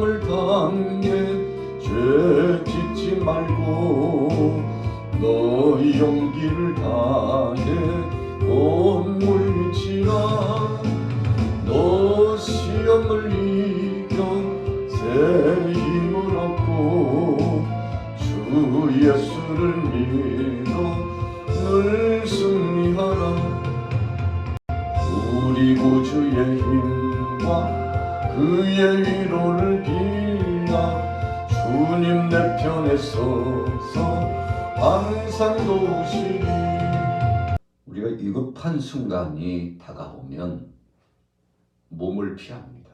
시험을 당해 죄 짓지 말고 너희 용기를 다해 곧 물리치라. 너 시험을 이겨 새 힘을 얻고 주 예수를 믿어 늘 승리하라. 우리 구주의 힘과 그의 위로를 빌라. 주님 내 편에 서서 항상 도우시리. 우리가 위급한 순간이 다가오면 몸을 피합니다.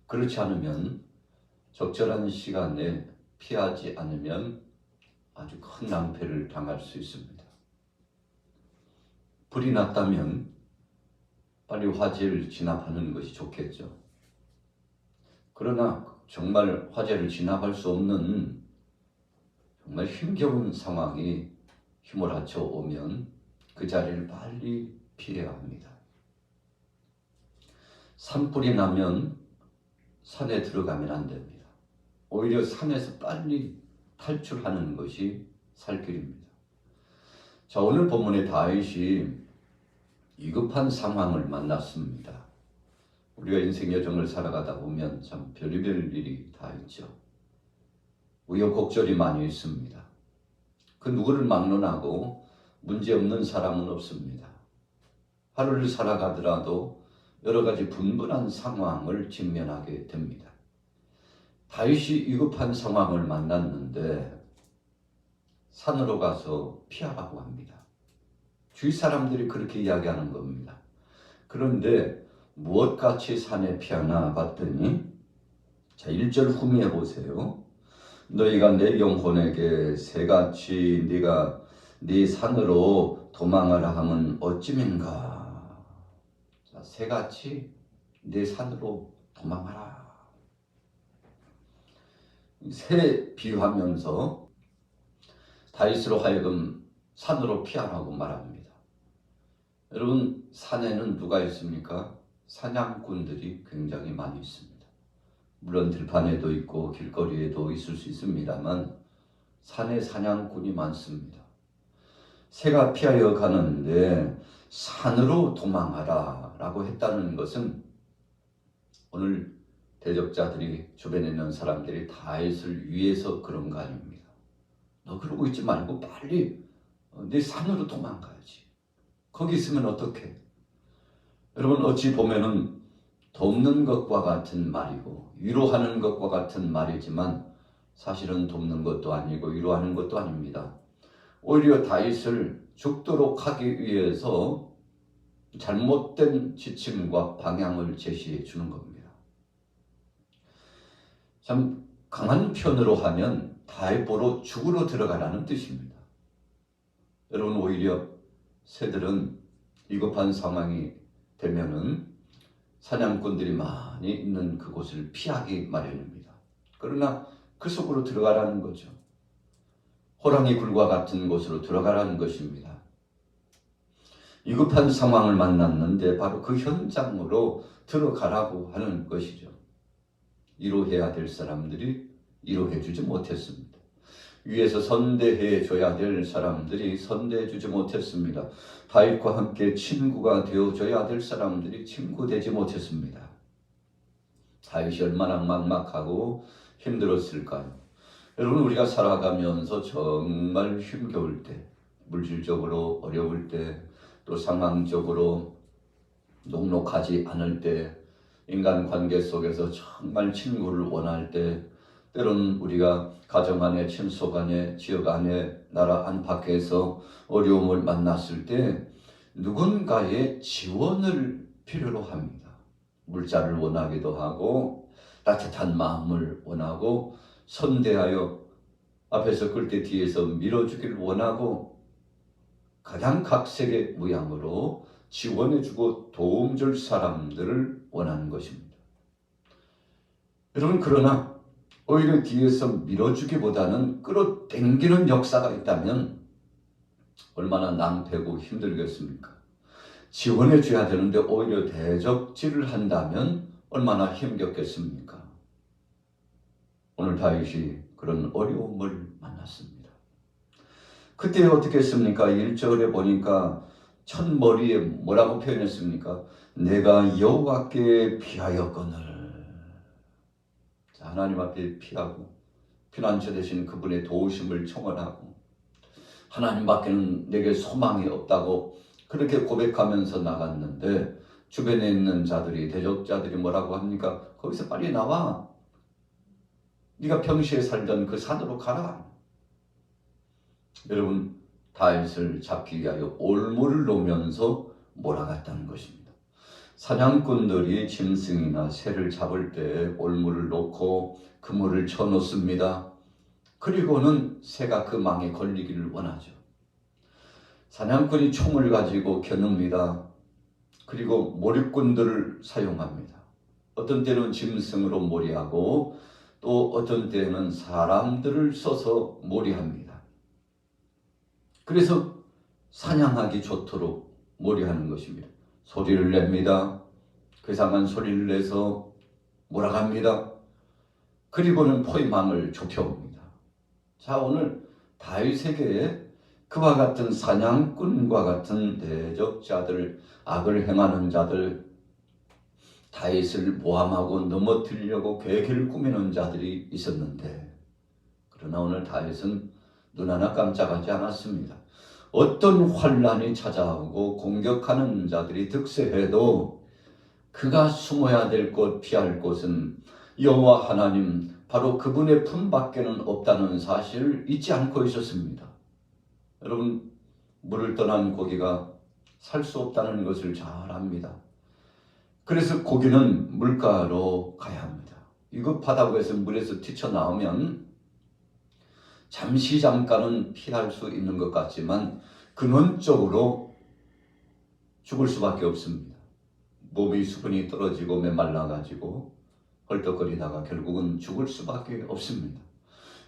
그렇지 않으면 적절한 시간에 피하지 않으면 아주 큰 낭패를 당할 수 있습니다. 불이 났다면 빨리 화재를 진압하는 것이 좋겠죠. 그러나 정말 화재를 진압할 수 없는 정말 힘겨운 상황이 휘몰아쳐 오면 그 자리를 빨리 피해야 합니다. 산불이 나면 산에 들어가면 안 됩니다. 오히려 산에서 빨리 탈출하는 것이 살 길입니다. 자, 오늘 본문의 다윗이 위급한 상황을 만났습니다. 우리가 인생 여정을 살아가다 보면 참 별의별 일이 다 있죠. 우여곡절이 많이 있습니다. 그 누구를 막론하고 문제없는 사람은 없습니다. 하루를 살아가더라도 여러 가지 분분한 상황을 직면하게 됩니다. 다윗이 위급한 상황을 만났는데 산으로 가서 피하라고 합니다. 주위 사람들이 그렇게 이야기하는 겁니다. 그런데 무엇같이 산에 피하나 봤더니, 자, 1절 후미해 보세요. 너희가 내 영혼에게 새같이 네가 네 산으로 도망하라 하면 어찌민가. 자, 새같이 네 산으로 도망하라. 새 비유하면서 다윗으로 하여금 산으로 피하라고 말합니다. 여러분, 산에는 누가 있습니까? 사냥꾼들이 굉장히 많이 있습니다. 물론 들판에도 있고 길거리에도 있을 수 있습니다만 산에 사냥꾼이 많습니다. 새가 피하여 가는데 산으로 도망하라 라고 했다는 것은 오늘 대적자들이 주변에 있는 사람들이 다윗을 위해서 그런 거 아닙니다. 너 그러고 있지 말고 빨리 네 산으로 도망가야지. 거기 있으면 어떡해? 여러분, 어찌 보면은 돕는 것과 같은 말이고 위로하는 것과 같은 말이지만 사실은 돕는 것도 아니고 위로하는 것도 아닙니다. 오히려 다윗을 죽도록 하기 위해서 잘못된 지침과 방향을 제시해 주는 겁니다. 참 강한 표현으로 하면 다윗 보러 죽으러 들어가라는 뜻입니다. 여러분, 오히려 새들은 위급한 상황이 되면은 사냥꾼들이 많이 있는 그곳을 피하기 마련입니다. 그러나 그 속으로 들어가라는 거죠. 호랑이 굴과 같은 곳으로 들어가라는 것입니다. 위급한 상황을 만났는데 바로 그 현장으로 들어가라고 하는 것이죠. 위로해야 될 사람들이 위로해 주지 못했습니다. 위에서 선대해 줘야 될 사람들이 선대해 주지 못했습니다. 다윗과 함께 친구가 되어줘야 될 사람들이 친구 되지 못했습니다. 다윗이 얼마나 막막하고 힘들었을까요? 여러분, 우리가 살아가면서 정말 힘겨울 때, 물질적으로 어려울 때, 또 상황적으로 녹록하지 않을 때, 인간관계 속에서 정말 친구를 원할 때, 때로는 우리가 가정 안에, 친속 안에, 지역 안에, 나라 안팎에서 어려움을 만났을 때 누군가의 지원을 필요로 합니다. 물자를 원하기도 하고 따뜻한 마음을 원하고 선대하여 앞에서 끌 때 뒤에서 밀어주기를 원하고 가장 각색의 모양으로 지원해주고 도움 줄 사람들을 원하는 것입니다. 여러분, 그러나 오히려 뒤에서 밀어주기보다는 끌어당기는 역사가 있다면 얼마나 낭패고 힘들겠습니까? 지원해 줘야 되는데 오히려 대적질을 한다면 얼마나 힘겹겠습니까? 오늘 다윗이 그런 어려움을 만났습니다. 그때 어떻게 했습니까? 1절에 보니까 첫 머리에 뭐라고 표현했습니까? 내가 여호와께 피하였거늘. 하나님 앞에 피하고 피난처 대신 그분의 도우심을 청원하고 하나님 밖에는 내게 소망이 없다고 그렇게 고백하면서 나갔는데 주변에 있는 자들이, 대적자들이 뭐라고 합니까? 거기서 빨리 나와. 네가 평시에 살던 그 산으로 가라. 여러분, 다윗을 잡기 위하여 올무를 놓으면서 몰아갔다는 것입니다. 사냥꾼들이 짐승이나 새를 잡을 때 올무를 놓고 그물을 쳐놓습니다. 그리고는 새가 그 망에 걸리기를 원하죠. 사냥꾼이 총을 가지고 겨눕니다. 그리고 몰입꾼들을 사용합니다. 어떤 때는 짐승으로 몰이하고 또 어떤 때는 사람들을 써서 몰이합니다. 그래서 사냥하기 좋도록 몰이하는 것입니다. 소리를 냅니다. 괴상한 소리를 내서 몰아갑니다. 그리고는 포위망을 좁혀옵니다. 자, 오늘 다윗에게 그와 같은 사냥꾼과 같은 대적자들, 악을 행하는 자들, 다윗을 모함하고 넘어뜨리려고 계획을 꾸미는 자들이 있었는데, 그러나 오늘 다윗은 눈 하나 깜짝하지 않았습니다. 어떤 환란이 찾아오고 공격하는 자들이 득세해도 그가 숨어야 될 곳, 피할 곳은 여호와 하나님, 바로 그분의 품 밖에는 없다는 사실을 잊지 않고 있었습니다. 여러분, 물을 떠난 고기가 살 수 없다는 것을 잘 압니다. 그래서 고기는 물가로 가야 합니다. 위급하다고 해서 물에서 튀쳐나오면 잠깐은 피할 수 있는 것 같지만 근원적으로 죽을 수밖에 없습니다. 몸이 수분이 떨어지고 메말라가지고 헐떡거리다가 결국은 죽을 수밖에 없습니다.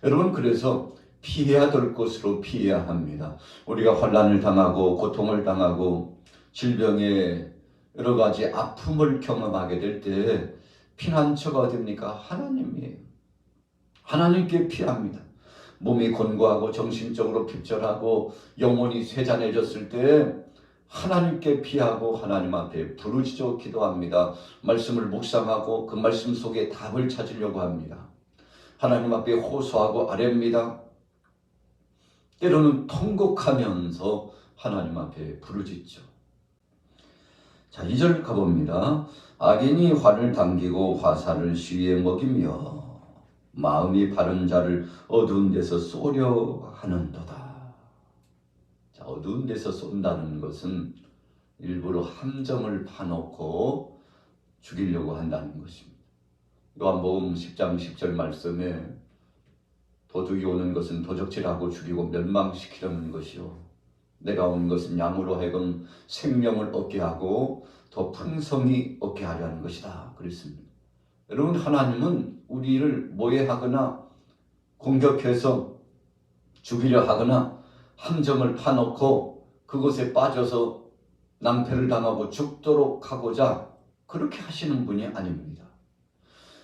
여러분, 그래서 피해야 될 곳으로 피해야 합니다. 우리가 환난을 당하고 고통을 당하고 질병에 여러 가지 아픔을 경험하게 될 때 피난처가 어디입니까? 하나님이에요. 하나님께 피합니다. 몸이 곤고하고 정신적으로 핍절하고 영혼이 쇠잔해졌을 때 하나님께 피하고 하나님 앞에 부르짖어 기도합니다. 말씀을 묵상하고 그 말씀 속에 답을 찾으려고 합니다. 하나님 앞에 호소하고 아뢰입니다. 때로는 통곡하면서 하나님 앞에 부르짖죠. 자, 2절 가봅니다. 악인이 화를 당기고 화살을 시위에 먹이며 마음이 바른 자를 어두운 데서 쏘려 하는도다. 자, 어두운 데서 쏜다는 것은 일부러 함정을 파놓고 죽이려고 한다는 것입니다. 요한복음 10장 10절 말씀에 도둑이 오는 것은 도적질하고 죽이고 멸망시키려는 것이요, 내가 온 것은 양으로 하여금 생명을 얻게 하고 더 풍성히 얻게 하려는 것이다 그랬습니다. 여러분, 하나님은 우리를 모해하거나 공격해서 죽이려 하거나 함정을 파놓고 그곳에 빠져서 낭패를 당하고 죽도록 하고자 그렇게 하시는 분이 아닙니다.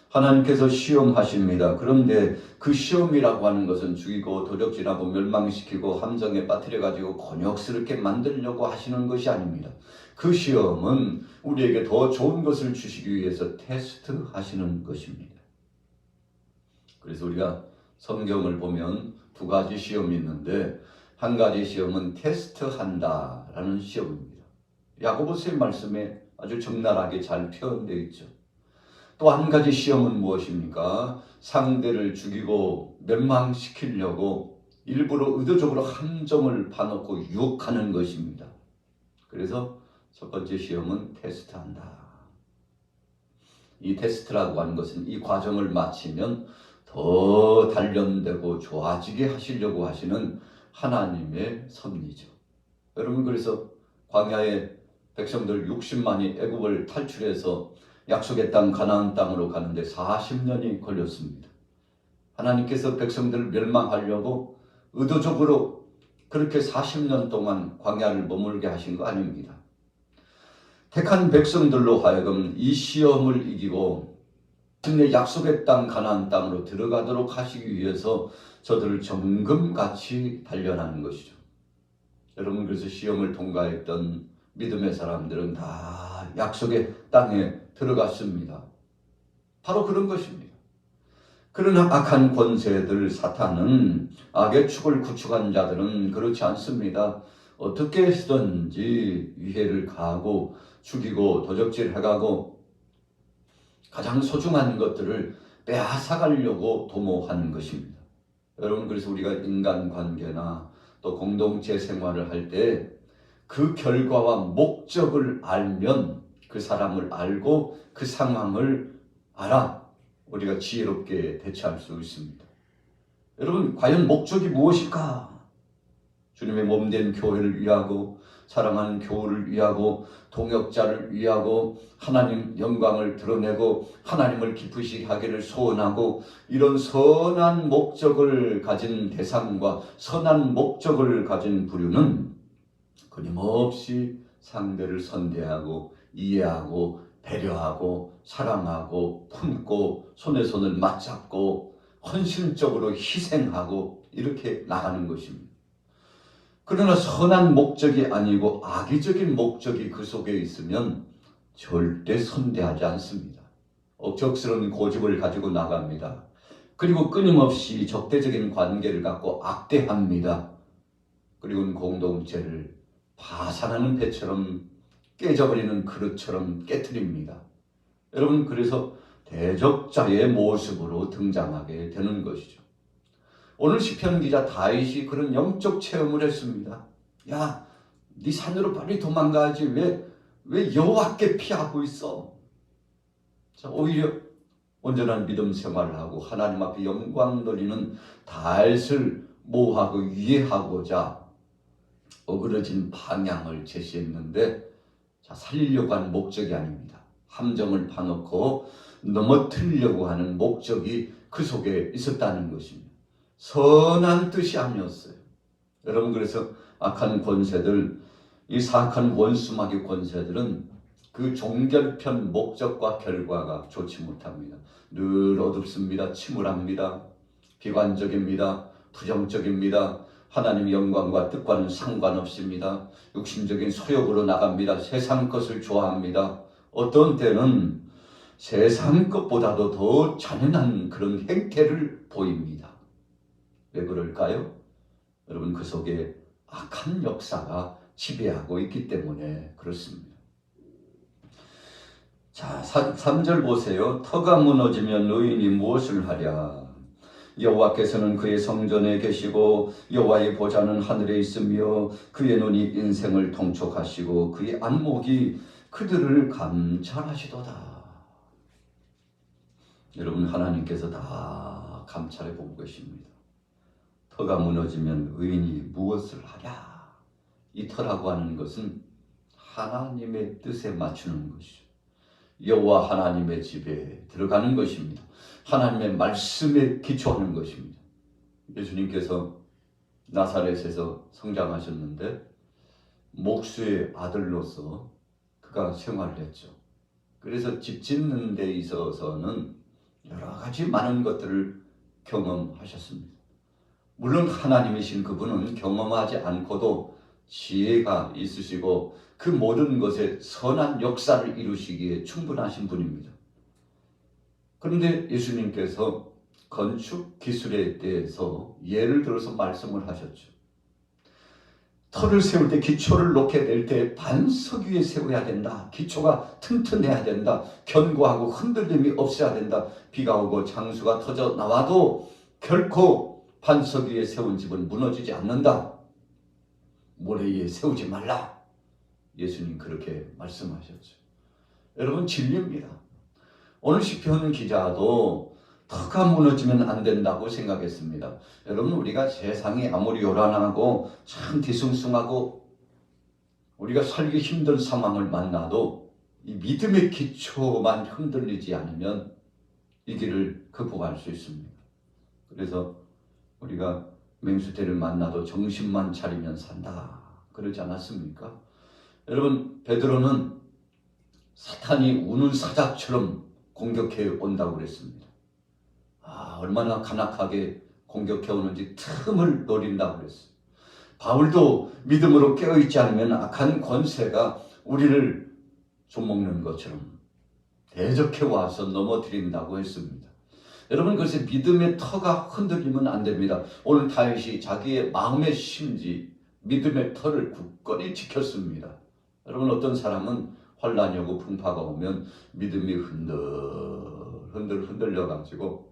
하나님께서 시험하십니다. 그런데 그 시험이라고 하는 것은 죽이고 도적질하고 멸망시키고 함정에 빠뜨려가지고 곤욕스럽게 만들려고 하시는 것이 아닙니다. 그 시험은 우리에게 더 좋은 것을 주시기 위해서 테스트하시는 것입니다. 그래서 우리가 성경을 보면 두 가지 시험이 있는데, 한 가지 시험은 테스트한다라는 시험입니다. 야고보서의 말씀에 아주 적나라하게 잘 표현되어 있죠. 또 한 가지 시험은 무엇입니까? 상대를 죽이고 멸망시키려고 일부러 의도적으로 함정을 파놓고 유혹하는 것입니다. 그래서 첫 번째 시험은 테스트한다. 이 테스트라고 하는 것은 이 과정을 마치면 더 단련되고 좋아지게 하시려고 하시는 하나님의 섭리죠. 여러분, 그래서 광야에 백성들 60만이 애굽을 탈출해서 약속의 땅 가나안 땅으로 가는데 40년이 걸렸습니다. 하나님께서 백성들을 멸망하려고 의도적으로 그렇게 40년 동안 광야를 머물게 하신 거 아닙니다. 택한 백성들로 하여금 이 시험을 이기고 내 약속의 땅 가나안 땅으로 들어가도록 하시기 위해서 저들을 정금같이 단련하는 것이죠. 여러분, 그래서 시험을 통과했던 믿음의 사람들은 다 약속의 땅에 들어갔습니다. 바로 그런 것입니다. 그러나 악한 권세들, 사탄은, 악의 축을 구축한 자들은 그렇지 않습니다. 어떻게 해서든지 위해를 가하고 죽이고 도적질해가고 가장 소중한 것들을 빼앗아가려고 도모하는 것입니다. 여러분, 그래서 우리가 인간관계나 또 공동체 생활을 할 때 그 결과와 목적을 알면, 그 사람을 알고 그 상황을 알아 우리가 지혜롭게 대처할 수 있습니다. 여러분, 과연 목적이 무엇일까? 주님의 몸된 교회를 위하고, 사랑하는 교우를 위하고, 동역자를 위하고, 하나님 영광을 드러내고 하나님을 기쁘시게 하기를 소원하고, 이런 선한 목적을 가진 대상과 선한 목적을 가진 부류는 끊임없이 상대를 선대하고 이해하고 배려하고 사랑하고 품고 손에 손을 맞잡고 헌신적으로 희생하고 이렇게 나가는 것입니다. 그러나 선한 목적이 아니고 악의적인 목적이 그 속에 있으면 절대 선대하지 않습니다. 억척스러운 고집을 가지고 나갑니다. 그리고 끊임없이 적대적인 관계를 갖고 악대합니다. 그리고 공동체를 파산하는 배처럼, 깨져버리는 그릇처럼 깨트립니다. 여러분, 그래서 대적자의 모습으로 등장하게 되는 것이죠. 오늘 시편 기자 다윗이 그런 영적 체험을 했습니다. 야, 네 산으로 빨리 도망가야지. 왜 여호와께 피하고 있어? 자, 오히려 온전한 믿음 생활을 하고 하나님 앞에 영광 돌리는 다윗을 모하고 위해하고자 어그러진 방향을 제시했는데, 자, 살리려고 하는 목적이 아닙니다. 함정을 파놓고 넘어뜨리려고 하는 목적이 그 속에 있었다는 것입니다. 선한 뜻이 아니었어요. 여러분, 그래서 악한 권세들, 이 사악한 원수마귀 권세들은 그 종결편 목적과 결과가 좋지 못합니다. 늘 어둡습니다. 침울합니다. 비관적입니다. 부정적입니다. 하나님의 영광과 뜻과는 상관없습니다. 육신적인 소욕으로 나갑니다. 세상 것을 좋아합니다. 어떤 때는 세상 것보다도 더 잔인한 그런 행태를 보입니다. 왜 그럴까요? 여러분, 그 속에 악한 역사가 지배하고 있기 때문에 그렇습니다. 자, 3절 보세요. 터가 무너지면 의인이 무엇을 하랴? 여호와께서는 그의 성전에 계시고 여호와의 보좌는 하늘에 있으며 그의 눈이 인생을 통촉하시고 그의 안목이 그들을 감찰하시도다. 여러분, 하나님께서 다 감찰해 보고 계십니다. 터가 무너지면 의인이 무엇을 하랴? 이 터라고 하는 것은 하나님의 뜻에 맞추는 것이죠. 여호와 하나님의 집에 들어가는 것입니다. 하나님의 말씀에 기초하는 것입니다. 예수님께서 나사렛에서 성장하셨는데 목수의 아들로서 그가 생활을 했죠. 그래서 집 짓는 데 있어서는 여러 가지 많은 것들을 경험하셨습니다. 물론 하나님이신 그분은 경험하지 않고도 지혜가 있으시고 그 모든 것에 선한 역사를 이루시기에 충분하신 분입니다. 그런데 예수님께서 건축 기술에 대해서 예를 들어서 말씀을 하셨죠. 터를 세울 때, 기초를 놓게 될 때 반석 위에 세워야 된다. 기초가 튼튼해야 된다. 견고하고 흔들림이 없어야 된다. 비가 오고 장수가 터져 나와도 결코 반석 위에 세운 집은 무너지지 않는다. 모래 위에 세우지 말라. 예수님 그렇게 말씀하셨죠. 여러분, 진리입니다. 오늘 시편 기자도 터가 무너지면 안 된다고 생각했습니다. 여러분, 우리가 세상이 아무리 요란하고 참 뒤숭숭하고 우리가 살기 힘든 상황을 만나도 이 믿음의 기초만 흔들리지 않으면 이 길을 극복할 수 있습니다. 그래서 우리가 맹수태를 만나도 정신만 차리면 산다 그러지 않았습니까? 여러분, 베드로는 사탄이 우는 사자처럼 공격해 온다고 그랬습니다. 얼마나 간악하게 공격해 오는지 틈을 노린다고 그랬어요. 바울도 믿음으로 깨어있지 않으면 악한 권세가 우리를 좀먹는 것처럼 대적해 와서 넘어뜨린다고 했습니다. 여러분, 그것이 믿음의 터가 흔들리면 안 됩니다. 오늘 다윗이 자기의 마음의 심지, 믿음의 터를 굳건히 지켰습니다. 여러분, 어떤 사람은 환난이 오고 풍파가 오면 믿음이 흔들려가지고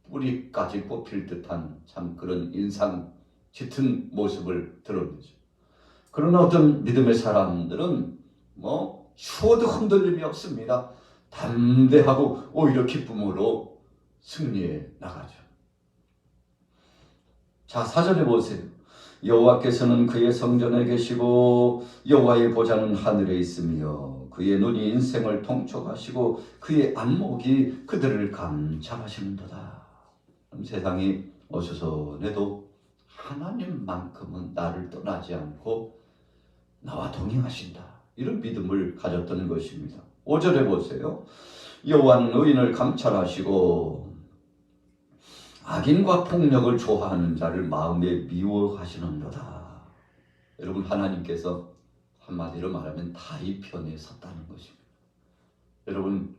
뿌리까지 뽑힐 듯한 참 그런 인상 짙은 모습을 드러내죠. 그러나 어떤 믿음의 사람들은 추워도 흔들림이 없습니다. 담대하고 오히려 기쁨으로 승리해 나가죠. 자, 4절에 보세요. 여호와께서는 그의 성전에 계시고 여호와의 보좌는 하늘에 있으며 그의 눈이 인생을 통촉하시고 그의 안목이 그들을 감찰하시는도다. 세상이 어수선해도 하나님만큼은 나를 떠나지 않고 나와 동행하신다. 이런 믿음을 가졌던 것입니다. 5절에 보세요. 여호와는 의인을 감찰하시고 악인과 폭력을 좋아하는 자를 마음에 미워하시는도다. 여러분, 하나님께서 한마디로 말하면 다윗 편에 섰다는 것입니다. 여러분,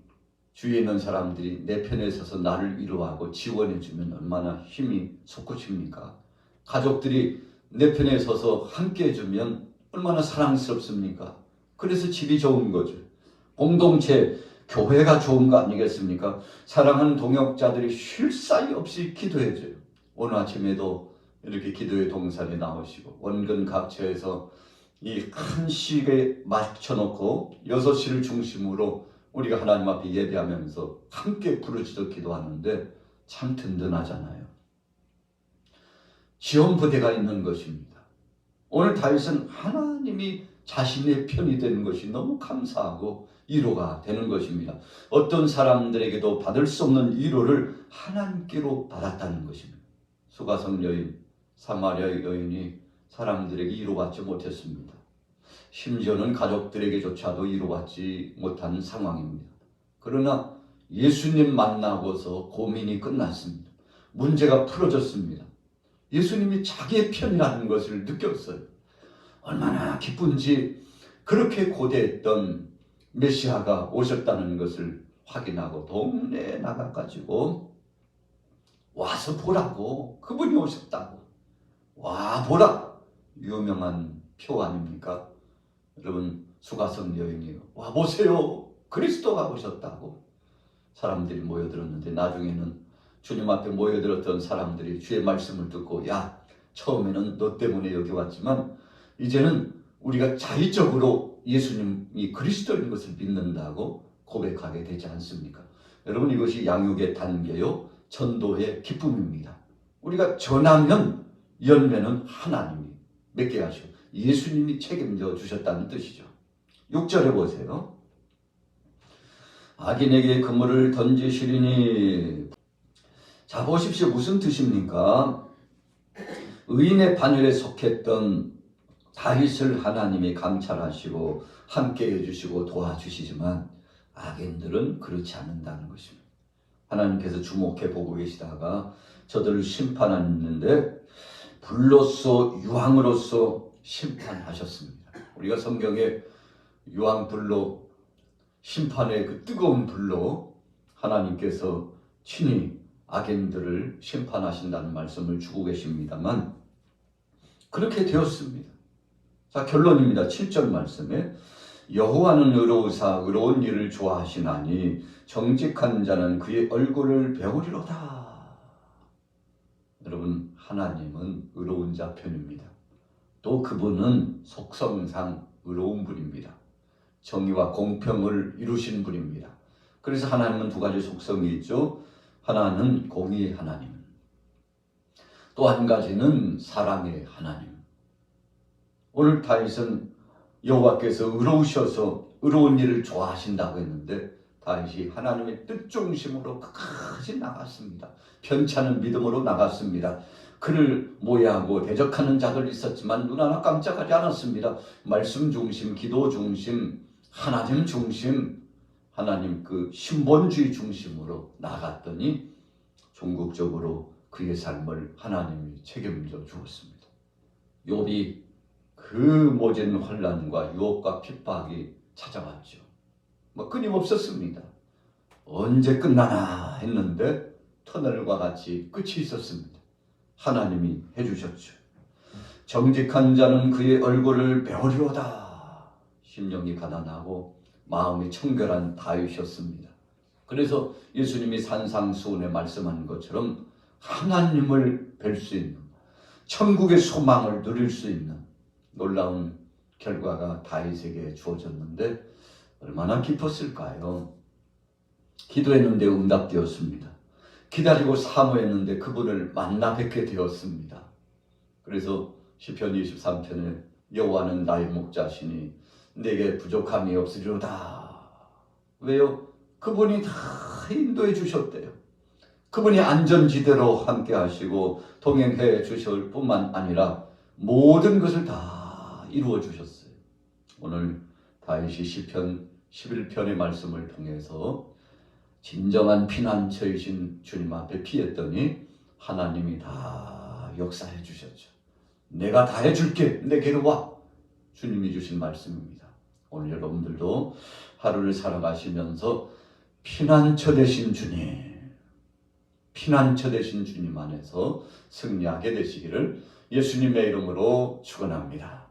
주위에 있는 사람들이 내 편에 서서 나를 위로하고 지원해주면 얼마나 힘이 솟구칩니까? 가족들이 내 편에 서서 함께 해주면 얼마나 사랑스럽습니까? 그래서 집이 좋은 거죠. 공동체, 교회가 좋은 거 아니겠습니까? 사랑하는 동역자들이 쉴 사이 없이 기도해줘요. 오늘 아침에도 이렇게 기도의 동산에 나오시고 원근 각처에서 이 큰 시에 맞춰놓고 6시를 중심으로 우리가 하나님 앞에 예배하면서 함께 부르짖어 기도하는데 참 든든하잖아요. 지원부대가 있는 것입니다. 오늘 다윗은 하나님이 자신의 편이 되는 것이 너무 감사하고 위로가 되는 것입니다. 어떤 사람들에게도 받을 수 없는 위로를 하나님께로 받았다는 것입니다. 수가성 여인, 사마리아 여인이 사람들에게 위로받지 못했습니다. 심지어는 가족들에게조차도 위로받지 못한 상황입니다. 그러나 예수님 만나고서 고민이 끝났습니다. 문제가 풀어졌습니다. 예수님이 자기의 편이라는 것을 느꼈어요. 얼마나 기쁜지 그렇게 고대했던 메시아가 오셨다는 것을 확인하고 동네에 나가가지고 와서 보라고, 그분이 오셨다고. 와 보라, 유명한 표 아닙니까? 여러분, 수가성 여인이요, 와 보세요, 그리스도가 오셨다고. 사람들이 모여들었는데 나중에는 주님 앞에 모여들었던 사람들이 주의 말씀을 듣고, 야, 처음에는 너 때문에 여기 왔지만 이제는 우리가 자의적으로 예수님이 그리스도인 것을 믿는다고 고백하게 되지 않습니까? 여러분, 이것이 양육의 단계요, 전도의 기쁨입니다. 우리가 전하면 열매는 하나님이 맺게 하시고 예수님이 책임져 주셨다는 뜻이죠. 6절에 보세요. 악인에게 그물을 던지시리니. 자, 보십시오. 무슨 뜻입니까? 의인의 반열에 속했던 다윗을 하나님이 감찰하시고 함께 해주시고 도와주시지만 악인들은 그렇지 않는다는 것입니다. 하나님께서 주목해 보고 계시다가 저들을 심판하는데 불로서, 유황으로서 심판하셨습니다. 우리가 성경에 유황불로, 심판의 그 뜨거운 불로 하나님께서 친히 악인들을 심판하신다는 말씀을 주고 계십니다만 그렇게 되었습니다. 자, 결론입니다. 7절 말씀에 여호와는 의로우사 의로운 일을 좋아하시나니 정직한 자는 그의 얼굴을 배우리로다. 여러분, 하나님은 의로운 자 편입니다. 또 그분은 속성상 의로운 분입니다. 정의와 공평을 이루신 분입니다. 그래서 하나님은 두 가지 속성이 있죠. 하나는 공의의 하나님, 또 한 가지는 사랑의 하나님. 오늘 다윗은 여호와께서 의로우셔서 의로운 일을 좋아하신다고 했는데 다윗이 하나님의 뜻 중심으로 끝까지 나갔습니다. 편찮은 믿음으로 나갔습니다. 그를 모해하고 대적하는 자들 있었지만 눈 하나 깜짝하지 않았습니다. 말씀 중심, 기도 중심, 하나님 중심, 하나님 그 신본주의 중심으로 나갔더니 종국적으로 그의 삶을 하나님이 책임져 주었습니다. 욥이 그 모진 환난과 유혹과 핍박이 찾아왔죠. 끊임없었습니다. 언제 끝나나 했는데 터널과 같이 끝이 있었습니다. 하나님이 해주셨죠. 정직한 자는 그의 얼굴을 배우리로다. 심령이 가난하고 마음이 청결한 다윗이었습니다. 그래서 예수님이 산상수훈에 말씀한 것처럼 하나님을 뵐 수 있는, 천국의 소망을 누릴 수 있는 놀라운 결과가 다윗에게 주어졌는데 얼마나 기뻤을까요? 기도했는데 응답되었습니다. 기다리고 사모했는데 그분을 만나 뵙게 되었습니다. 그래서 시편 23편에 여호와는 나의 목자시니 내게 부족함이 없으리로다. 왜요? 그분이 다 인도해 주셨대요. 그분이 안전지대로 함께 하시고 동행해 주실 뿐만 아니라 모든 것을 다 이루어 주셨어요. 오늘 다윗이 시편 11편의 말씀을 통해서 진정한 피난처이신 주님 앞에 피했더니 하나님이 다 역사해 주셨죠. 내가 다 해줄게, 내게로 와. 주님이 주신 말씀입니다. 오늘 여러분들도 하루를 살아가시면서 피난처 되신 주님 안에서 승리하게 되시기를 예수님의 이름으로 축원합니다.